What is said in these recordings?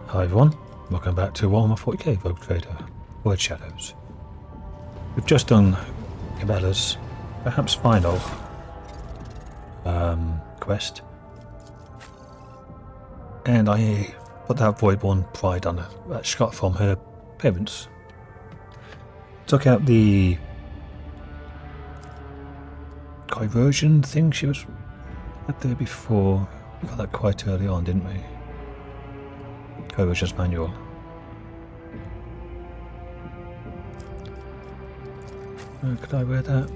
Hi everyone, welcome back to WH40k Rogue Trader, Void Shadows. We've just done Cabela's, perhaps final quest, and I put that Voidborn pride on her that she got from her parents. Took out the diversion thing she was at there before. We got that quite early on, didn't we? Diversion's manual. Could I wear that?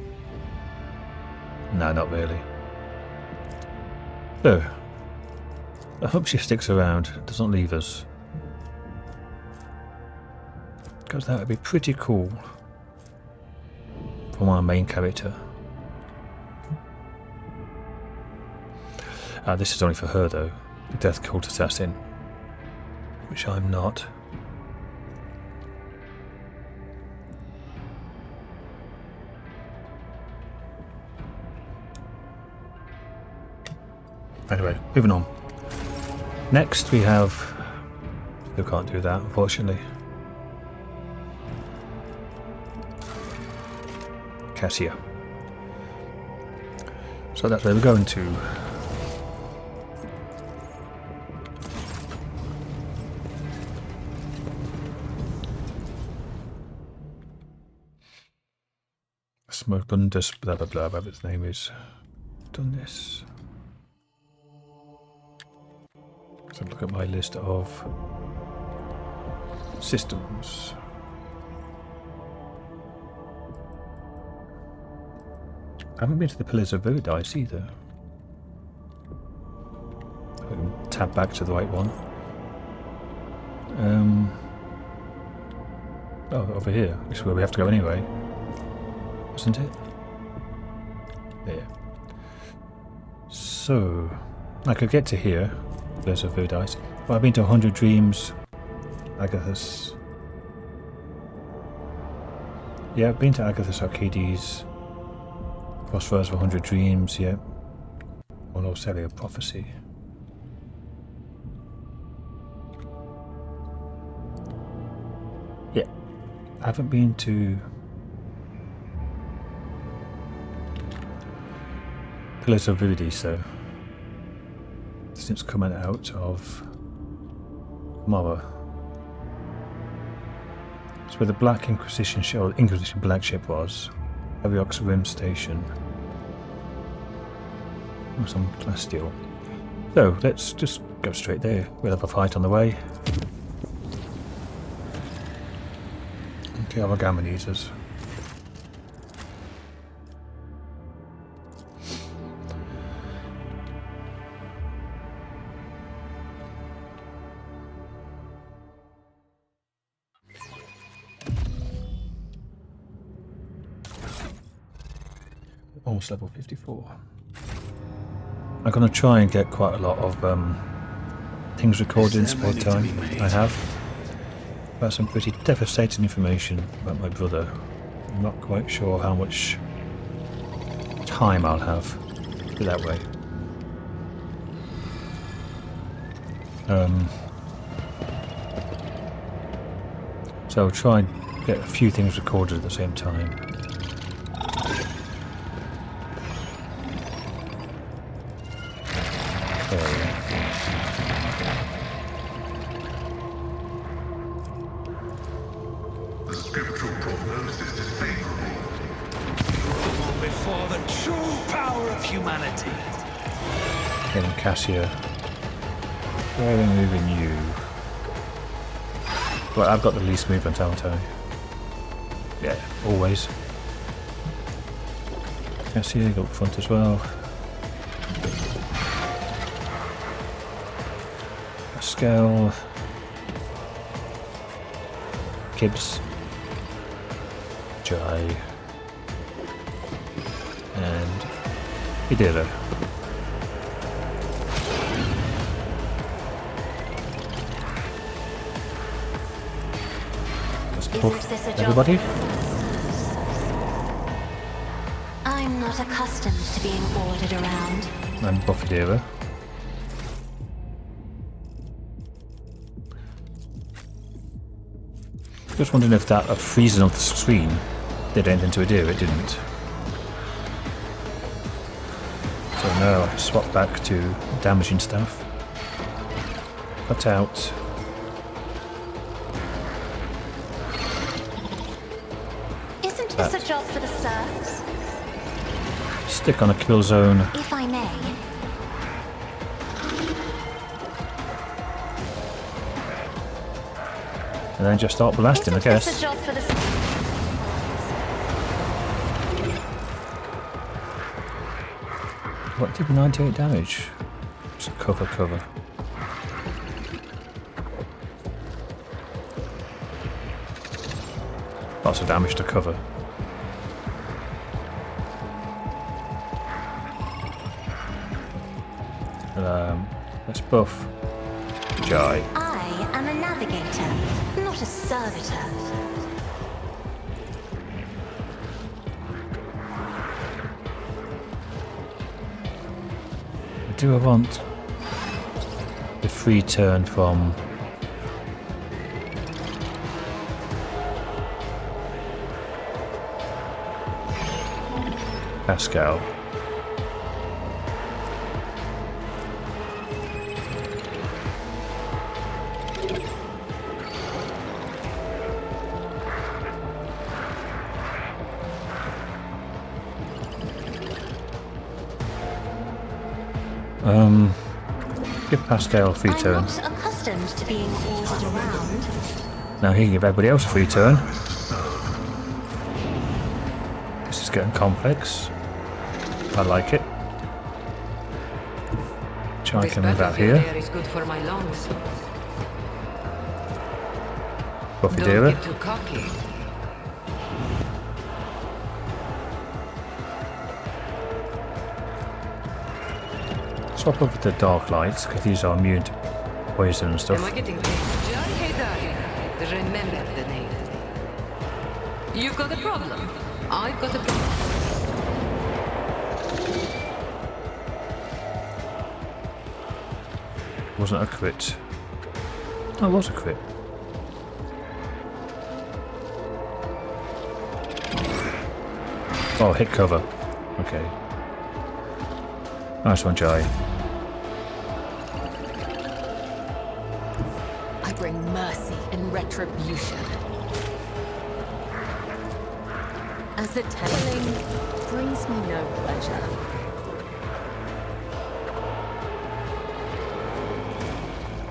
No, not really. So, I hope she sticks around, doesn't leave us. Because that would be pretty cool for my main character. This is only for her though, the Death Cult Assassin. Which I'm not. Anyway, moving on. Next we have... You can't do that, unfortunately. Cassia. So that's where we're going to. Smoke Bundus, blah blah blah, whatever its name is. Done this. So look at my list of systems. I haven't been to the Pillars of Paradise either. I can tab back to the right one. Oh, over here, which is where we have to go anyway. Isn't it? There. So, I could get to here, Pillars of Paradise. But I've been to 100 Dreams, Agathis. Yeah, I've been to Agathis Arcades, Crossroads of 100 Dreams, yeah. Or no, Celia Prophecy. Yeah, I haven't been to Pillars of Paradise though, since coming out of Mara. It's where the Black Inquisition ship, or Inquisition Black ship was. Aviox Rim Station. Or some plasteel. So let's just go straight there. We'll have a fight on the way. Okay, our gamma eaters. Almost level 54. I'm going to try and get quite a lot of things recorded in spare time. I have. About some pretty devastating information about my brother. I'm not quite sure how much time I'll have. Put it that way. So I'll try and get a few things recorded at the same time. The scriptural prognosis is favorable. Before the true power of humanity. Getting Cassia. Where are we moving you? Well, I've got the least movement, haven't I? Yeah, always. Cassia, go up front as well. Pascal. Kibbs. Jai. And Idira. Everybody? I'm not accustomed to being ordered around. And Buffadera. Just wondering if that freezing of the screen did anything to it do. It didn't. So now I can swap back to damaging stuff. Cut out. Isn't this a job for the serfs? Stick on a kill zone. If I may. And then just start blasting, I guess. Isn't this a job for the What did 98 damage? Just cover. Lots of damage to cover. Let's buff Jai. I am a navigator, not a servitor. Do I want the free turn from Pascal? Give Pascal a free turn. I'm not accustomed to being ordered around. Now he can give everybody else a free turn. This is getting complex. I like it. Chai can move out here. Is good for my lungs. Buffy Don't Dera. get too cocky. Swap over to Dark Lights, because these are immune to poison and Am I stuff. getting paid? Remember the name. You've got a problem. I've got a problem. Wasn't a crit. Oh, it was a crit. Oh, hit cover. Okay. Nice one, Jai. I bring mercy and retribution. As the telling brings me no pleasure.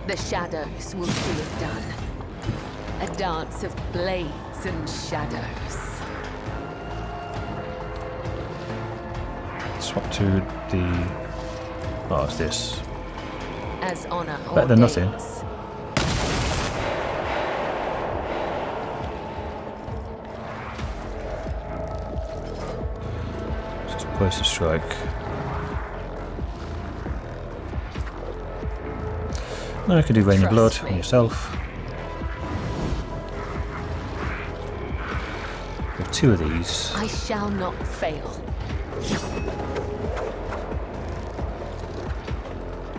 The shadows will see it done. A dance of blades and shadows. Swap to the... Oh, it's this. As honor Better than nothing. ordains. Just place a strike. Now I could do Rain of Blood Trust on me. yourself. With two of these. I shall not fail.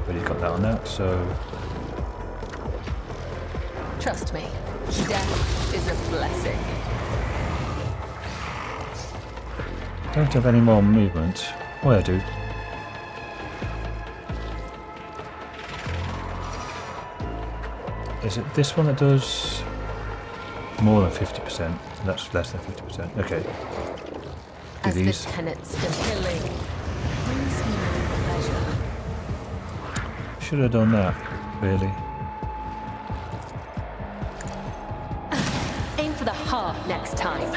Already got that on that, so... Trust me, death is a blessing. Don't have any more movement. Oh, I do. Is it this one that does more than 50%? That's less than 50%. Okay. Do As these. the tenets of healing brings me no pleasure. Should have done that, really. Aim for the heart next time.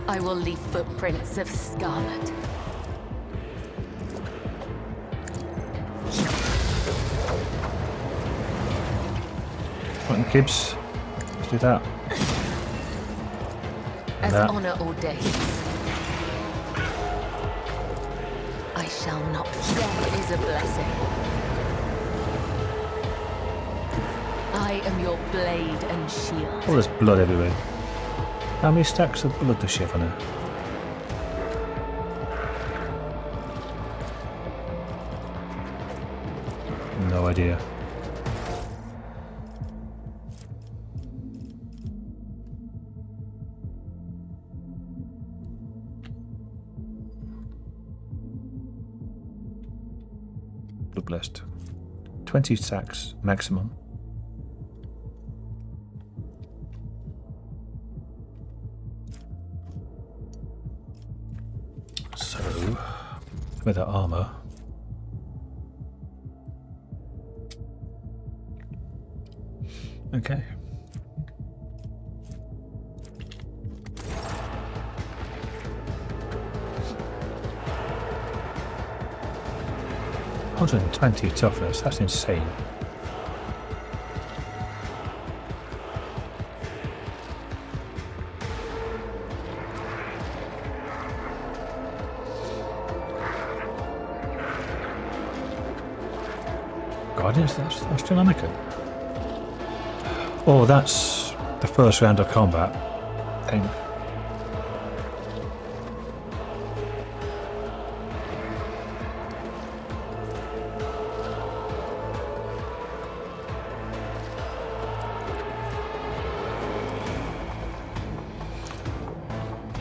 I will leave footprints of scarlet. Right, Kibbs. Let's do that. As that. honor ordains. I shall not. Death is a blessing. I am your blade and shield. Oh, there's blood everywhere. How many stacks of blood does she have on her? No idea. list. 20 stacks maximum. So, with that armor. Okay. $120 toughness, that's insane. Guardians, that's Astronomica. Oh, that's the first round of combat thing.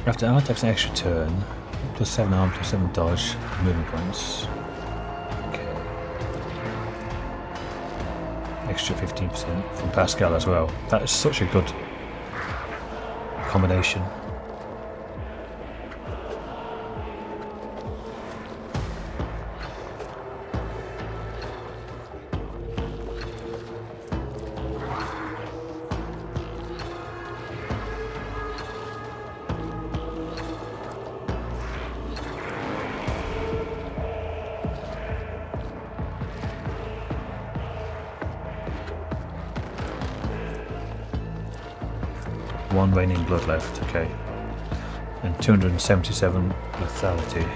After R takes an extra turn, plus 7 arm, plus 7 dodge, movement points. Okay. Extra 15% from Pascal as well. That is such a good combination. One raining blood left, okay. And 277 lethality.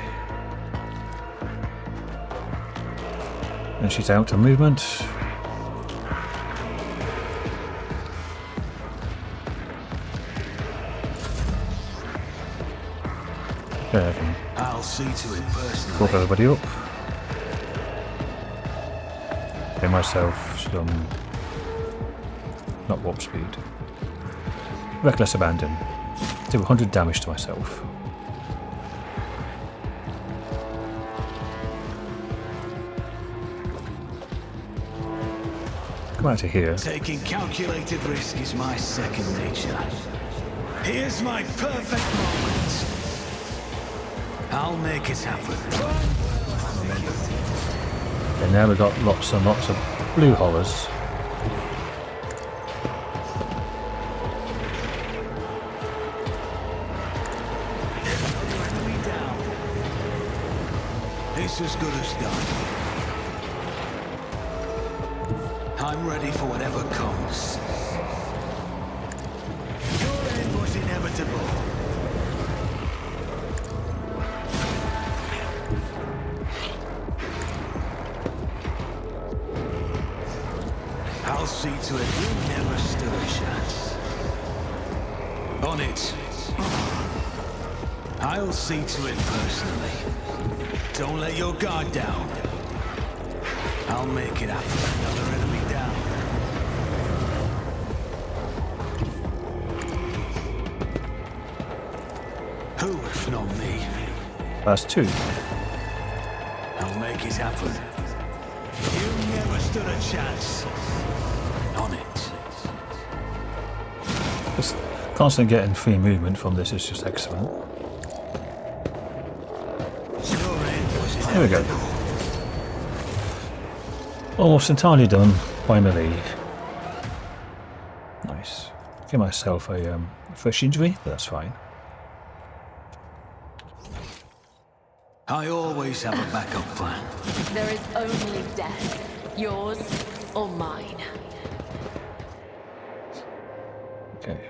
And she's out of movement. Okay, I can I'll see to it personally. buff everybody up. Give myself some, not warp speed. Reckless abandon. Do 100 damage to myself. Come out of here. Taking calculated risk is my second nature. Here's my perfect moment. I'll make it happen. And now we've got lots and lots of blue horrors. It's as good as done. I'm ready for whatever comes. Your end was inevitable. I'll see to it you never stood a chance. On it. I'll see to it personally. Don't let your guard down. I'll make it happen. Another enemy down. Who if not me? That's 2. I'll make it happen. You never stood a chance. On it. Just constantly getting free movement from this is just excellent. There we go. Almost entirely done by melee. Nice. Give myself a fresh injury, but that's fine. I always have a backup plan. There is only death, yours or mine. Okay.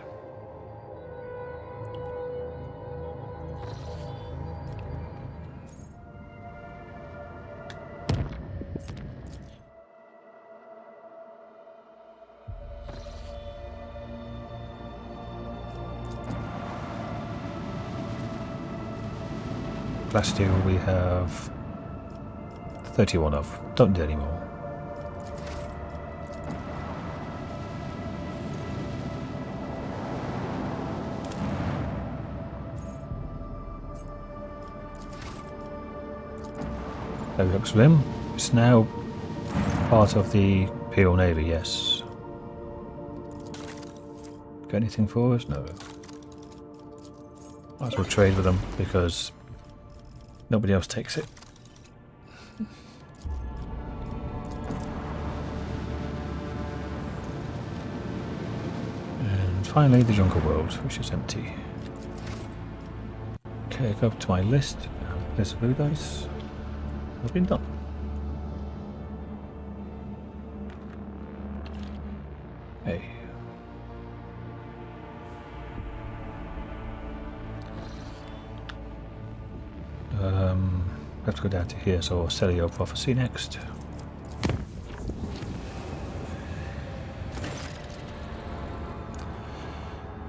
Plasteel we have 31 of. Don't need any more. There looks for him. It's now part of the Imperial Navy, yes. Got anything for us? No. Might as well trade with them because nobody else takes it. And finally the jungle world, which is empty. Okay, go up to my list. There's blue dice. Has been done. Hey. Have to go down to here, so I'll sell your prophecy next.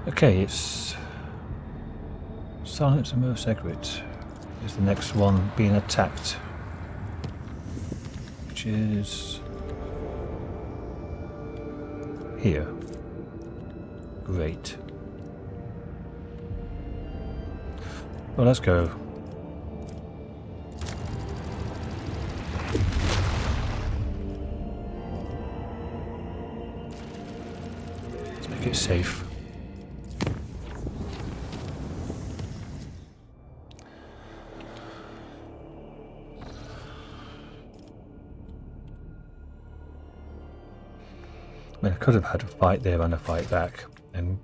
Okay, it's Silence and Most Egret is the next one being attacked, which is here. Great. Well, let's go. Let's make it safe. I mean, I could have had a fight there and a fight back, and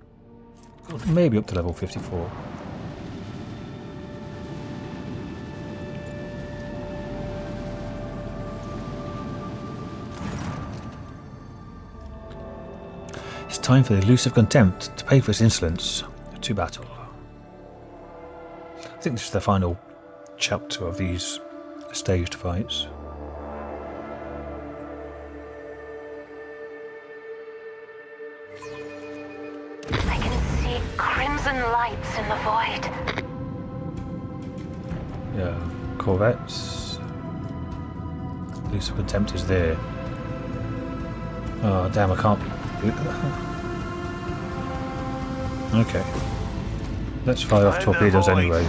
maybe up to level 54. It's time for the Elusive Contempt to pay for its insolence. To battle. I think this is the final chapter of these staged fights. I can see crimson lights in the void. Yeah, corvettes. Elusive Contempt is there. Oh damn, I can't. Okay. Let's fire off torpedoes anyway.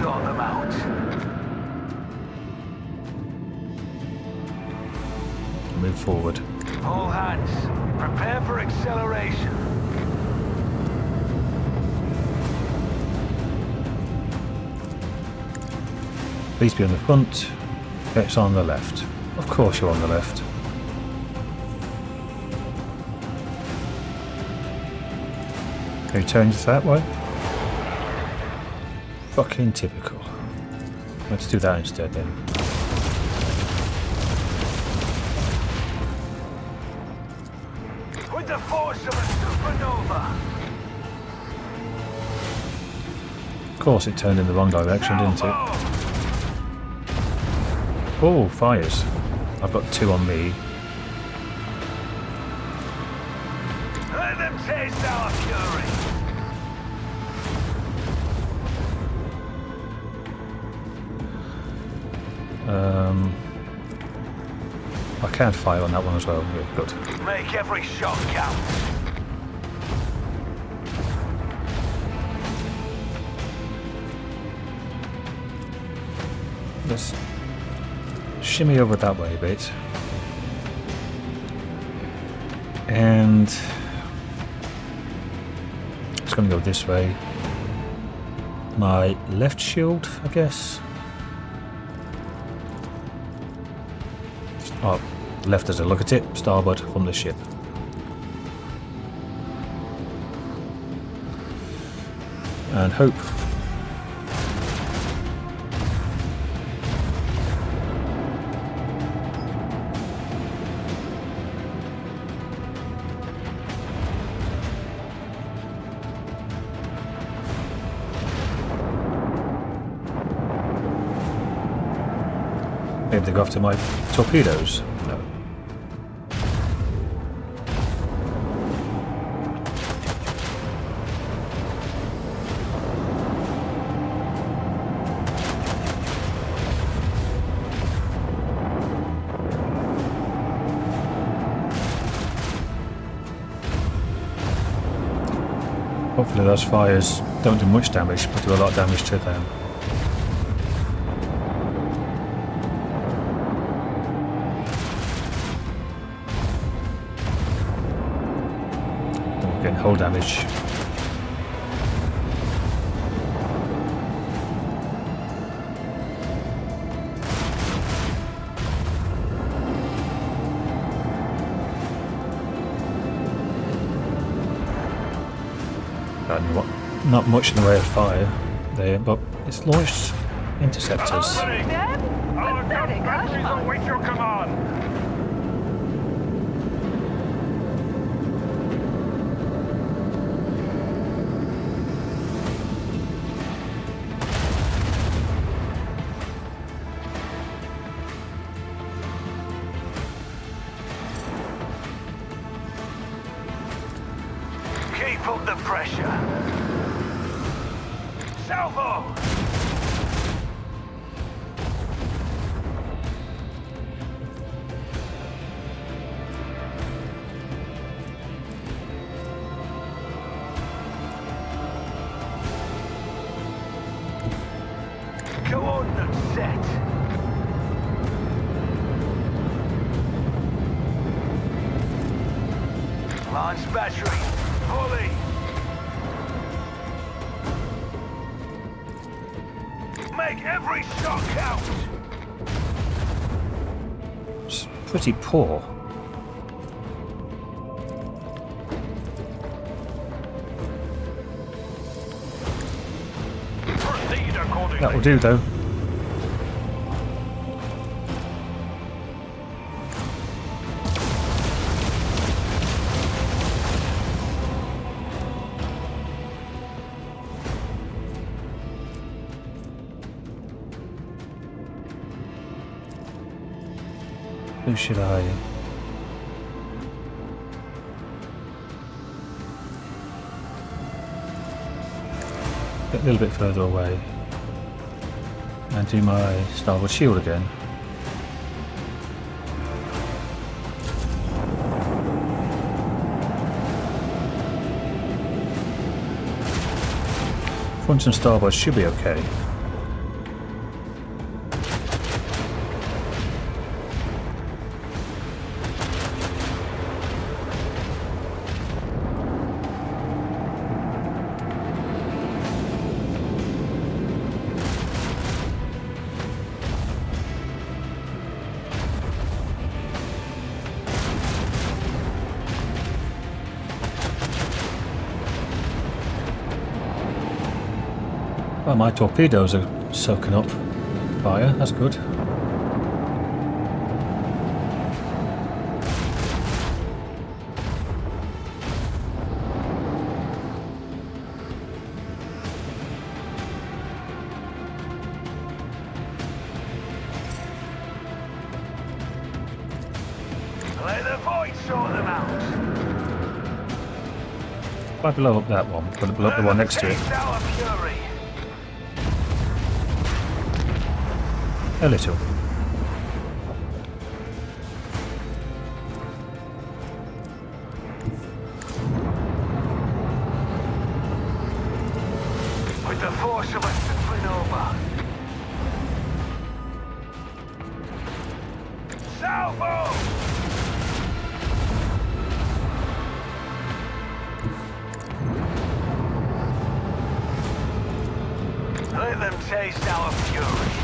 Move forward. All hands, prepare for acceleration. Please be on the front. It's on the left. Of course you're on the left. Can you turn that way? Fucking typical. Let's do that instead then. With the force of a supernova. Of course it turned in the wrong direction, didn't it? Oh, fires. I've got 2 on me. Let them taste our fury. I can fire on that one as well. Yeah, good. Make every shot count. Let's shimmy over that way a bit. And it's going to go this way. My left shield, I guess. Oh, left as I look at it, starboard from the ship. And hope. Maybe they go after my torpedoes? No. Hopefully those fires don't do much damage, but do a lot of damage to them. getting hull damage. And not much in the way of fire there, but it's launched interceptors. Our batteries await your command. Keep up the pressure. Salvo! Coordinates set. Launch battery. Fully. Make every shot count. It's pretty poor. Proceed accordingly. That will do though. Who should I? Get a little bit further away and do my starboard shield again. Front and starboard should be okay. Well, my torpedoes are soaking up fire, that's good. Let the void sort them out. If I blow up that one, but blow up the one next to it. Taste our fury. A little. With the force of a supernova. Salvo! Let them taste our fury.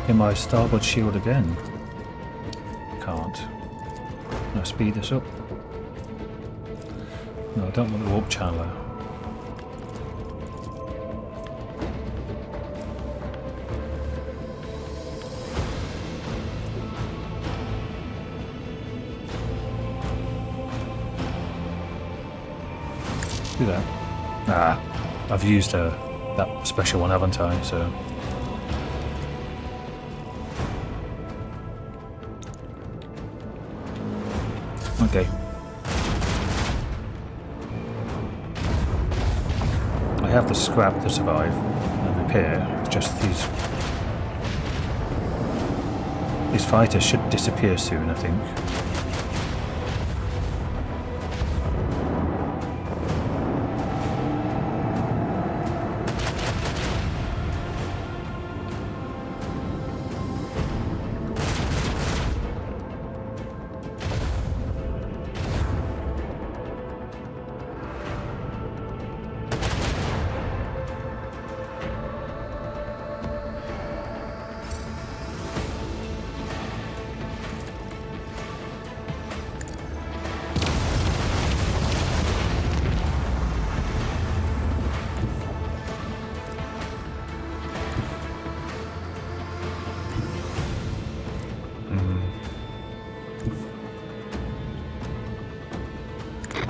Get my starboard shield again. Can't. Now speed this up. No, I don't want the warp channeler. Do that. Ah, I've used that special one, haven't I? So. Okay. I have the scrap to survive. And disappear. It's just these fighters should disappear soon, I think.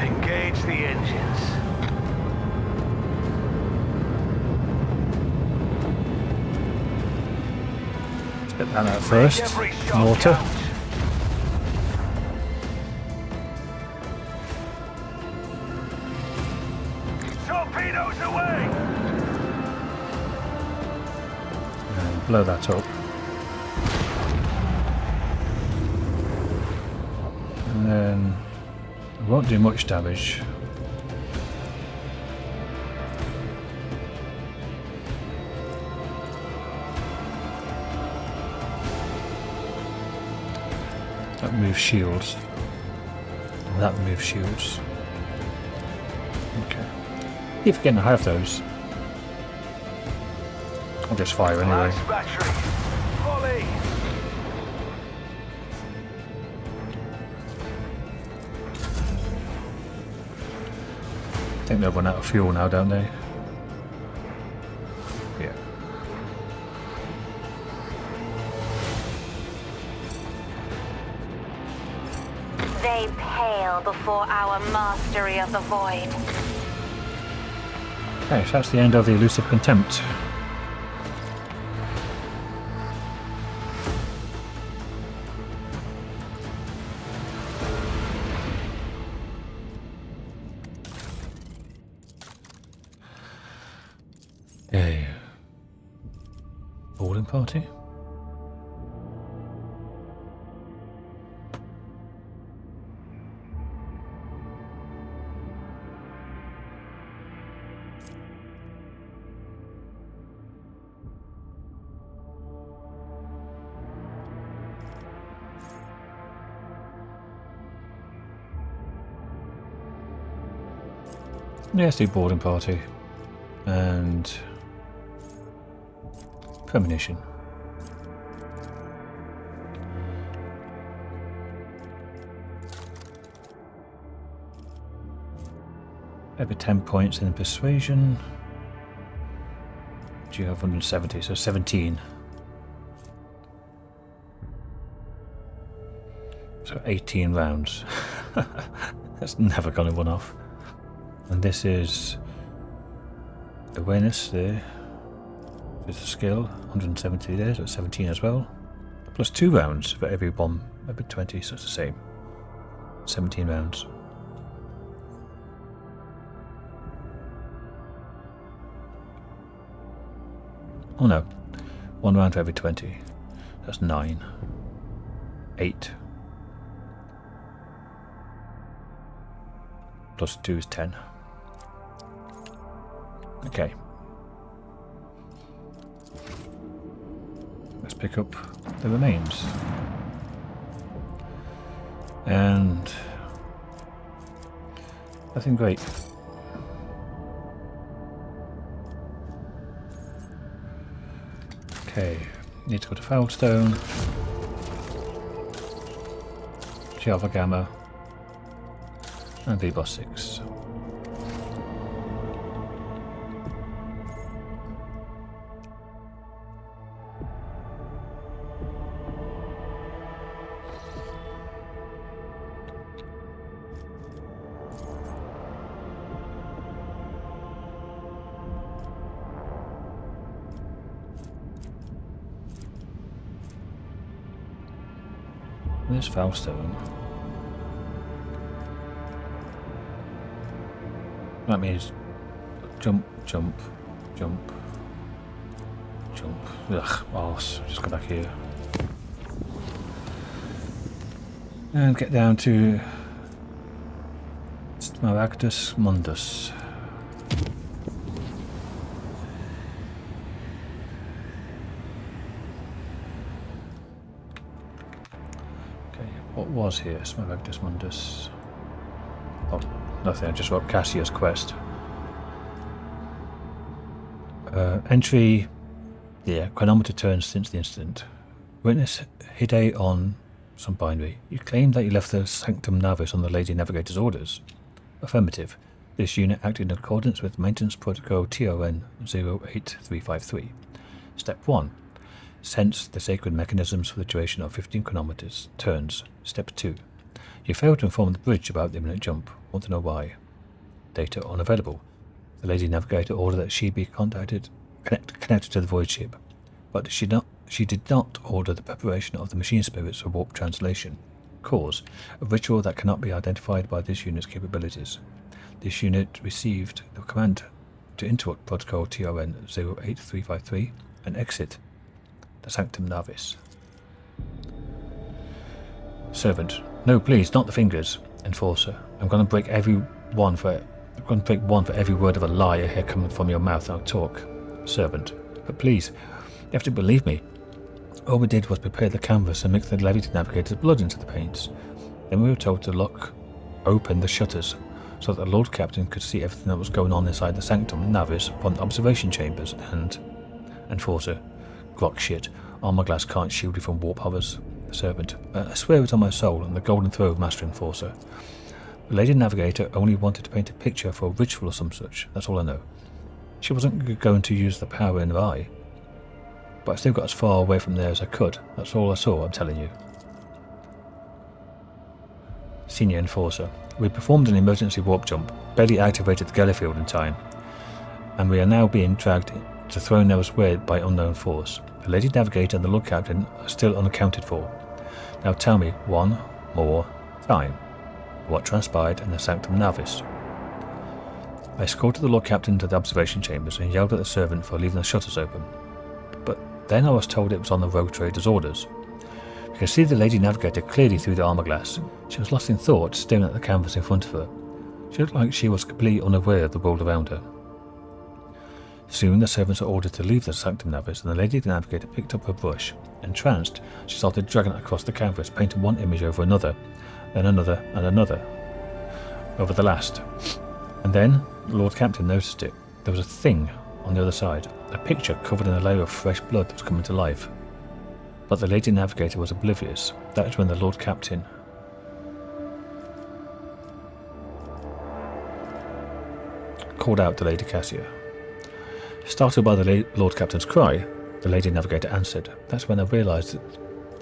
Engage the engines. Let's get that out first. Every shot Water. counts. Torpedoes away! And blow that up. And then it won't do much damage. That moves shields. That moves shields. Okay. Keep forgetting I have those. I'll just fire anyway. Nice battery. Volley. I think they'll run out of fuel now, don't they? Yeah. They pale before our mastery of the void. Okay, so that's the end of the Elusive Contempt. Okay. Boarding party? Yes, the boarding party. And premonition. Over 10 points in persuasion. Do you have 170? So 17. So 18 rounds. That's never gonna run off. And this is awareness there. It's a skill, 170 there, so it's 17 as well. Plus 2 rounds for every bomb, every 20, so it's the same. 17 rounds. Oh no, 1 round for every 20. That's 9. 8. Plus 2 is 10. Okay. Let's pick up the remains. And nothing great. Okay, need to go to Foulstone. Java Gamma. And V-Boss 6. There's Foulstone. That means jump, jump, jump. jump. Ugh, arse. Just go back here. And get down to Smaragdus Mundus. Okay, what was here? Smaragdus Mundus. Oh, nothing. I just wrote Cassia's quest. Entry. Yeah, chronometer turns since the incident. Witness Hide on some binary. You claim that you left the Sanctum Navis on the Lady Navigator's orders. Affirmative. This unit acted in accordance with Maintenance Protocol TON 08353. Step 1. Sense the sacred mechanisms for the duration of 15 chronometers. Turns. Step 2. You failed to inform the bridge about the imminent jump. Want to know why? Data unavailable. The Lady Navigator ordered that she be connected to the voidship, but she did not order the preparation of the machine spirits for warp translation. Cause: a ritual that cannot be identified by this unit's capabilities. This unit received the command to interrupt Protocol TRN 08353 and exit the Sanctum Navis. Servant: no, please, not the fingers. Enforcer: I'm going to break one for every word of a lie I hear coming from your mouth. I'll talk. Servant: but please, you have to believe me. All we did was prepare the canvas and mix the Lady Navigator's blood into the paints. Then we were told to open the shutters so that the Lord Captain could see everything that was going on inside the Sanctum Navis from the observation chambers and... Enforcer: grok shit. Armor glass can't shield you from warp hovers. Servant: I swear it on my soul and the golden throw of Master Enforcer. The Lady Navigator only wanted to paint a picture for a ritual or some such. That's all I know. She wasn't going to use the power in her eye. But I still got as far away from there as I could. That's all I saw, I'm telling you. Senior Enforcer: we performed an emergency warp jump, barely activated the Gellerfield in time, and we are now being dragged to Throne elsewhere by unknown force. The Lady Navigator and the Lord Captain are still unaccounted for. Now tell me one more time what transpired in the Sanctum Navis. I escorted the Lord Captain to the observation chambers and yelled at the servant for leaving the shutters open. But then I was told it was on the rogue trader's orders. You could see the Lady Navigator clearly through the armor glass. She was lost in thought, staring at the canvas in front of her. She looked like she was completely unaware of the world around her. Soon the servants were ordered to leave the Sanctum Navis, and the Lady Navigator picked up her brush. Entranced, she started dragging it across the canvas, painting one image over another, then another and another, over the last. And then the Lord Captain noticed it. There was a thing on the other side, a picture covered in a layer of fresh blood that was coming to life. But the Lady Navigator was oblivious. That is when the Lord Captain called out to Lady Cassia. Startled by the Lord Captain's cry, the Lady Navigator answered. That's when I realised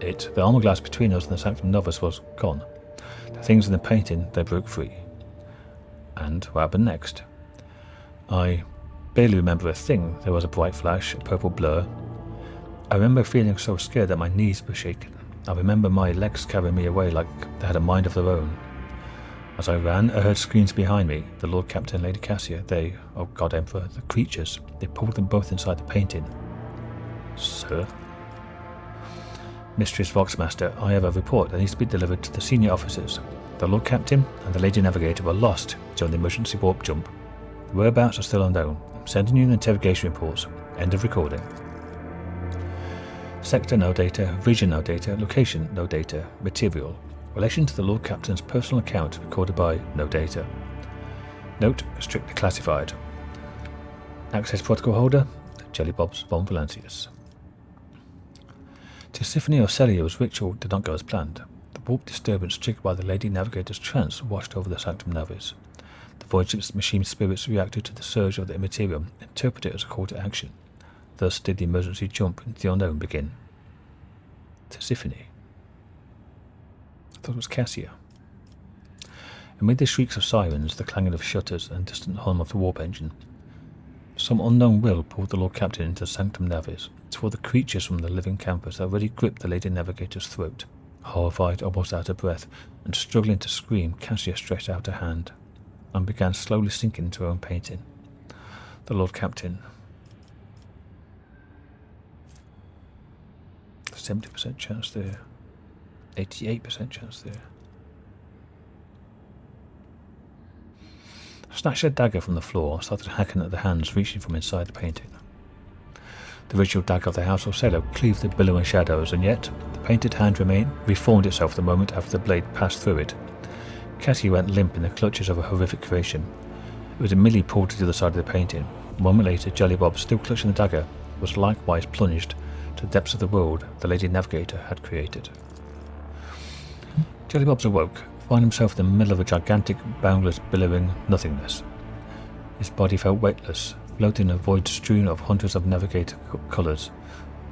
that the armor glass between us and the Sanctum Navis was gone. The things in the painting, they broke free. And what happened next? I barely remember a thing. There was a bright flash, a purple blur. I remember feeling so scared that my knees were shaking. I remember my legs carrying me away like they had a mind of their own. As I ran, I heard screams behind me. The Lord Captain and Lady Cassia, oh God Emperor, the creatures, they pulled them both inside the painting. Sir? Mistress Voxmaster, I have a report that needs to be delivered to the senior officers. The Lord Captain and the Lady Navigator were lost during the emergency warp jump. The whereabouts are still unknown. I'm sending you the interrogation reports. End of recording. Sector no data, region no data, location no data, material. Relation to the Lord Captain's personal account recorded by no data. Note, strictly classified. Access protocol holder, Jellybobs von Valancius. Tisiphone Orselio's ritual did not go as planned. The warp disturbance triggered by the Lady Navigator's trance washed over the Sanctum Navis. The voidship's machine spirits reacted to the surge of the Imperium, interpreted as a call to action. Thus did the emergency jump into the unknown begin. Tisiphone. I thought it was Cassia. Amid the shrieks of sirens, the clanging of shutters, and distant hum of the warp engine, some unknown will pulled the Lord Captain into the Sanctum Navis, toward the creatures from the living campus that already gripped the Lady Navigator's throat. Horrified, almost out of breath, and struggling to scream, Cassia stretched out her hand, and began slowly sinking into her own painting. The Lord Captain 70% chance there. 88% chance there. I snatched a dagger from the floor and started hacking at the hands reaching from inside the painting. The ritual dagger of the House of Shadow cleaved the billowing shadows, and yet the painted hand reformed itself the moment after the blade passed through it. Cassia went limp in the clutches of a horrific creation. It was immediately pulled to the other side of the painting. A moment later, Jellybob, still clutching the dagger, was likewise plunged to the depths of the world the Lady Navigator had created. Jellybob awoke, finding himself in the middle of a gigantic, boundless, billowing nothingness. His body felt weightless, floating in a void strewn of hundreds of Navigator colours,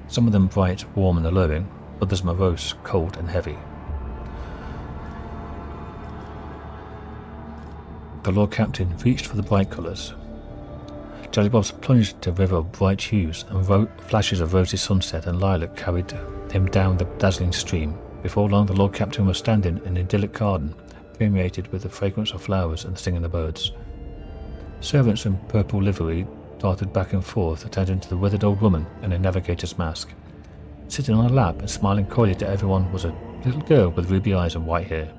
some of them bright, warm and alluring, others morose, cold and heavy. The Lord Captain reached for the bright colours. Jellybob plunged into a river of bright hues, and flashes of rosy sunset and lilac carried him down the dazzling stream. Before long, the Lord Captain was standing in an idyllic garden, permeated with the fragrance of flowers and the singing of birds. Servants in purple livery darted back and forth, attending to the withered old woman in a navigator's mask. Sitting on a lap and smiling coyly to everyone was a little girl with ruby eyes and white hair.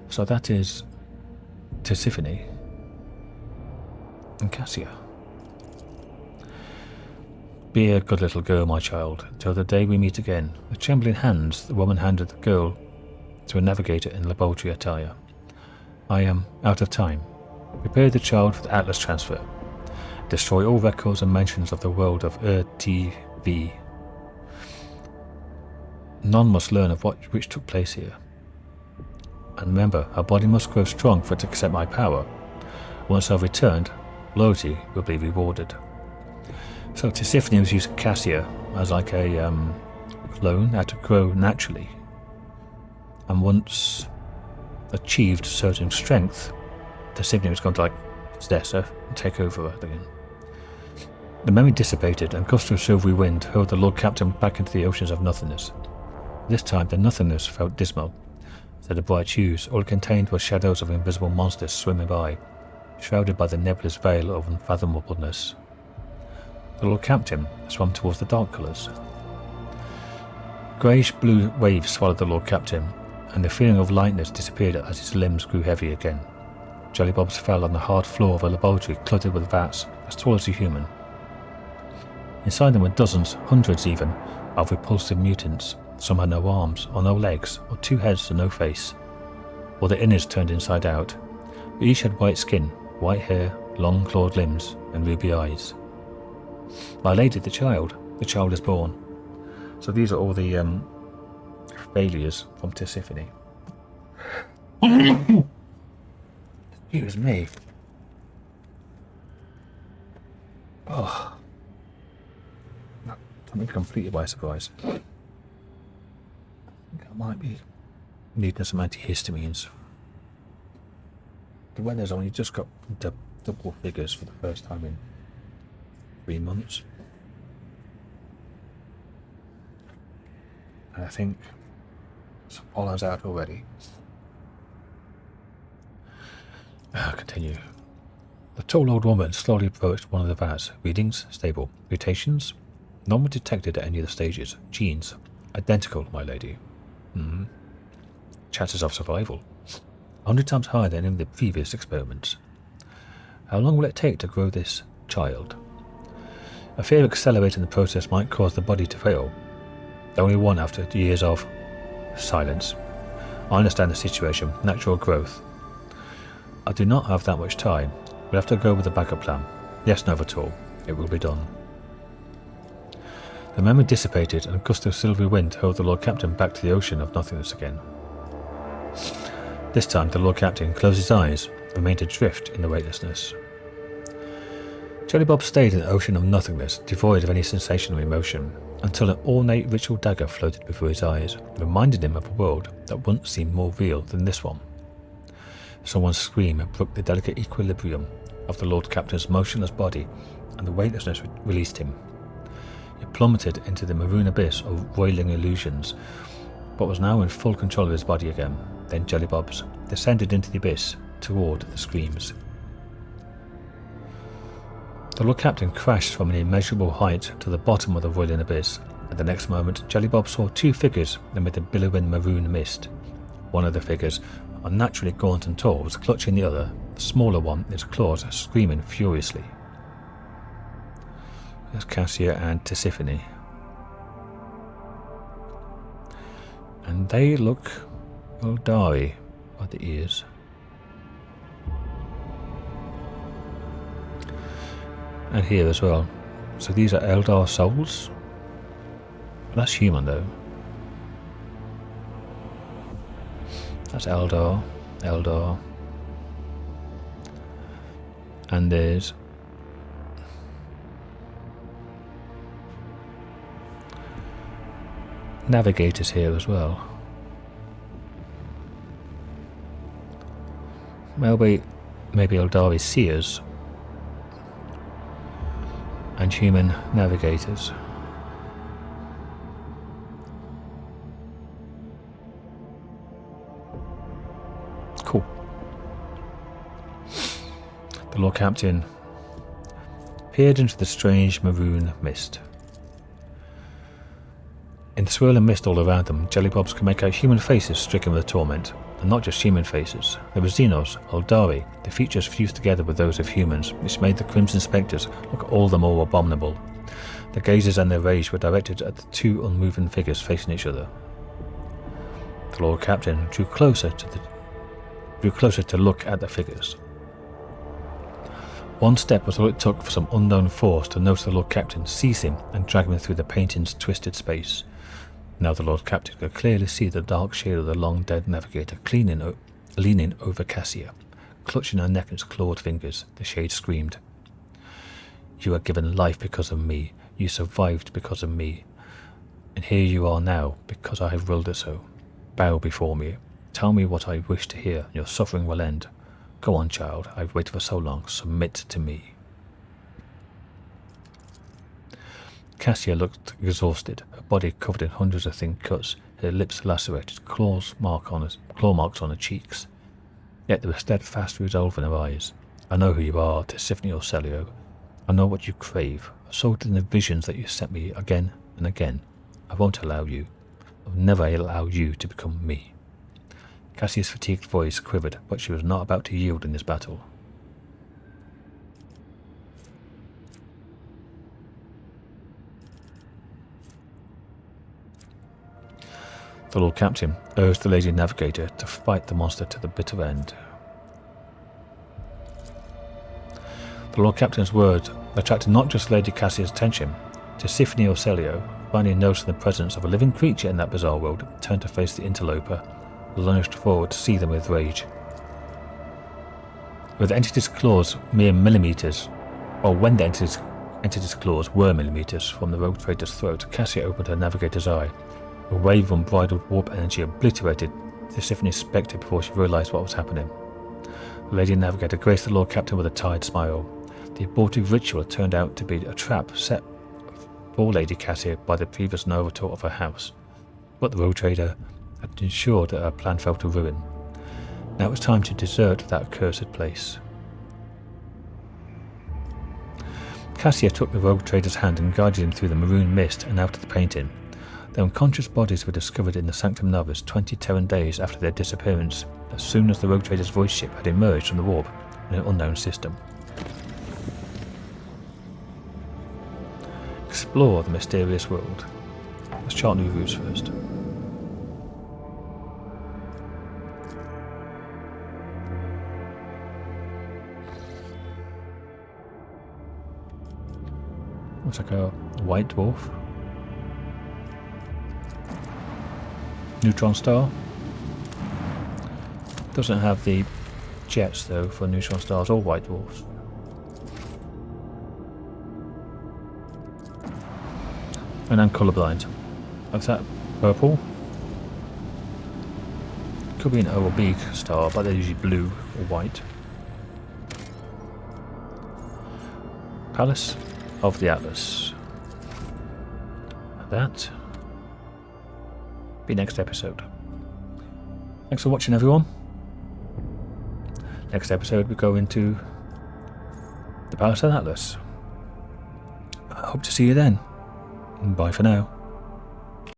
So that is Tisiphone and Cassia. Be a good little girl, my child, till the day we meet again. With trembling hands, the woman handed the girl to a navigator in laboratory attire. I am out of time. Prepare the child for the Atlas transfer. Destroy all records and mentions of the world of TV. None must learn of which took place here. And remember, our body must grow strong for it to accept my power. Once I've returned, loyalty will be rewarded. So Tisiphone was using Cassia as like a clone, had to grow naturally. And once achieved certain strength, Tisiphone was going to possess her and take over her again. The memory dissipated, and gust of silvery wind hurled the Lord Captain back into the oceans of nothingness. This time the nothingness felt dismal. Instead of bright hues, all it contained were shadows of invisible monsters swimming by, shrouded by the nebulous veil of unfathomableness. The Lord Captain swam towards the dark colours. Greyish-blue waves swallowed the Lord Captain, and the feeling of lightness disappeared as his limbs grew heavy again. Jellybobs fell on the hard floor of a laboratory cluttered with vats as tall as a human. Inside them were dozens, hundreds even, of repulsive mutants. Some had no arms, or no legs, or two heads and no face, or their innards turned inside out. But each had white skin, white hair, long clawed limbs, and ruby eyes. My lady, the child is born. So these are all the failures from Tisiphone. Excuse me. Oh, that took me completely by surprise. I think I might be needing some antihistamines. The weather's only just got double figures for the first time in 3 months. And I think some pollen's out already. Continue. The tall old woman slowly approached one of the vats. Readings, stable. Mutations, none were detected at any of the stages. Genes, identical, my lady. Chances of survival, 100 times higher than in the previous experiments. How long will it take to grow this child? A fear of accelerating the process might cause the body to fail. Only one after years of silence. I understand the situation, natural growth. I do not have that much time. We'll have to go with the backup plan. Yes, no at all. It will be done. The memory dissipated, and a gust of silvery wind hurled the Lord Captain back to the ocean of nothingness again. This time the Lord Captain closed his eyes, remained adrift in the weightlessness. Jellybob stayed in the ocean of nothingness, devoid of any sensation or emotion, until an ornate ritual dagger floated before his eyes, reminding him of a world that once seemed more real than this one. Someone's scream broke the delicate equilibrium of the Lord Captain's motionless body, and the weightlessness released him. He plummeted into the maroon abyss of roiling illusions, but was now in full control of his body again. Then Jellybobs descended into the abyss toward the screams. The Lord Captain crashed from an immeasurable height to the bottom of the roiling abyss. At the next moment, Jellybob saw two figures amid the billowing maroon mist. One of the figures, unnaturally gaunt and tall, was clutching the other, the smaller one, its claws screaming furiously. There's Cassia and Tisiphone. And they look Eldari by the ears. And here as well. So these are Eldar souls? That's human though. That's Eldar. Eldar. And there's navigators here as well. Maybe Eldari seers and human navigators. Cool. The Lord Captain peered into the strange maroon mist. In the swirling mist all around them, Jellybobs could make out human faces stricken with torment. And not just human faces. There were Xenos, Eldari, the features fused together with those of humans, which made the Crimson Spectres look all the more abominable. Their gazes and their rage were directed at the two unmoving figures facing each other. The Lord Captain drew closer to look at the figures. One step was all it took for some unknown force to notice the Lord Captain seize him and drag him through the painting's twisted space. Now the Lord Captain could clearly see the dark shade of the long-dead navigator leaning over Cassia. Clutching her neck in his clawed fingers, the shade screamed. You were given life because of me. You survived because of me. And here you are now, because I have willed it so. Bow before me. Tell me what I wish to hear, and your suffering will end. Go on, child. I've waited for so long. Submit to me. Cassia looked exhausted, her body covered in hundreds of thin cuts, her lips lacerated, claw marks on her cheeks. Yet there was steadfast resolve in her eyes. I know who you are, Tisiphone Celio. I know what you crave. I saw it in the visions that you sent me again and again. I won't allow you. I'll never allow you to become me. Cassia's fatigued voice quivered, but she was not about to yield in this battle. The Lord Captain urged the Lady Navigator to fight the monster to the bitter end. The Lord Captain's words attracted not just Lady Cassia's attention. Tisiphone Celio, finally noticing the presence of a living creature in that bizarre world, turned to face the interloper, lunged forward to see them with rage. With the entity's claws mere millimeters, or when the entity's claws were millimeters from the rogue trader's throat, Cassia opened her navigator's eye. A wave of unbridled warp energy obliterated Tisiphone's spectre before she realized what was happening. The Lady Navigator graced the Lord Captain with a tired smile. The abortive ritual turned out to be a trap set for Lady Cassia by the previous Novator of her house, but the rogue trader had ensured that her plan fell to ruin. Now it was time to desert that accursed place. Cassia took the rogue trader's hand and guided him through the maroon mist and out of the painting. Their unconscious bodies were discovered in the Sanctum Novus 20 Terran days after their disappearance, as soon as the rogue trader's voice ship had emerged from the warp in an unknown system. Explore the mysterious world. Let's chart new routes first. Looks like a white dwarf. Neutron star. Doesn't have the jets though for neutron stars or white dwarfs. And I'm colourblind. Is that purple? Could be an O or B star, but they're usually blue or white. Palace of the Atlas. And that be next episode. Thanks for watching, everyone. Next episode we go into the Palace of the Atlas. I hope to see you then. Bye for now.